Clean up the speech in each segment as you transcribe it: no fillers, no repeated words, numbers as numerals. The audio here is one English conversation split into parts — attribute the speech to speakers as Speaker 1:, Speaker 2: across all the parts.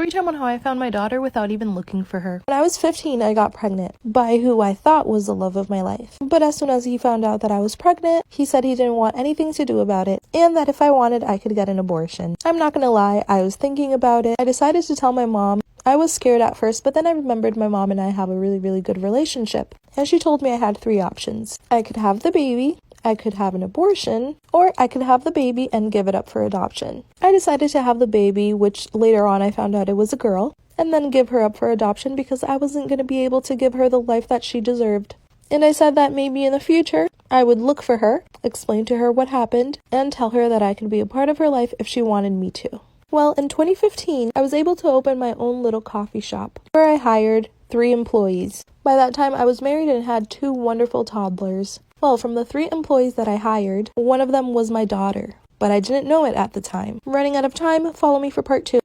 Speaker 1: Storytime on how I found my daughter without even looking for her. When I was 15, I got pregnant by who I thought was the love of my life. But as soon as he found out that I was pregnant, he said he didn't want anything to do about it and that if I wanted, I could get an abortion. I'm not gonna lie, I was thinking about it. I decided to tell my mom. I was scared at first, but then I remembered my mom and I have a really good relationship. And she told me I had 3 options. I could have the baby, I could have an abortion, or I could have the baby and give it up for adoption. I decided to have the baby, which later on I found out it was a girl, and then give her up for adoption because I wasn't going to be able to give her the life that she deserved. And I said that maybe in the future, I would look for her, explain to her what happened, and tell her that I could be a part of her life if she wanted me to. Well, in 2015, I was able to open my own little coffee shop where I hired 3 employees. By that time, I was married and had 2 wonderful toddlers. Well, from the 3 employees that I hired, one of them was my daughter, but I didn't know it at the time. Running out of time, follow me for part 2.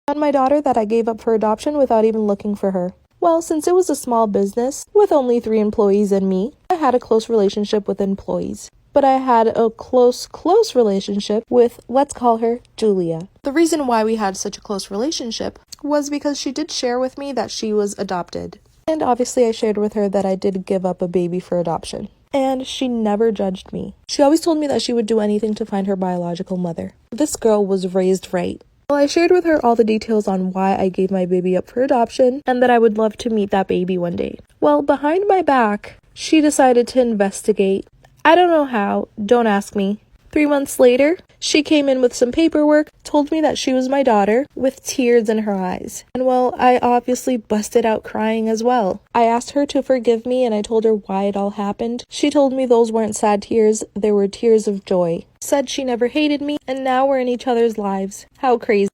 Speaker 1: On my daughter that I gave up for adoption without even looking for her. Well, since it was a small business with only 3 employees and me, I had a close relationship with employees. But I had a close relationship with, let's call her, Julia. The reason why we had such a close relationship was because she did share with me that she was adopted. And obviously I shared with her that I did give up a baby for adoption. And she never judged me. She always told me that she would do anything to find her biological mother. This girl was raised right. Well, I shared with her all the details on why I gave my baby up for adoption and that I would love to meet that baby one day. Well, behind my back, she decided to investigate. I don't know how, don't ask me. 3 months later, she came in with some paperwork, told me that she was my daughter, with tears in her eyes. And well, I obviously busted out crying as well. I asked her to forgive me and I told her why it all happened. She told me those weren't sad tears, they were tears of joy. Said she never hated me and now we're in each other's lives. How crazy.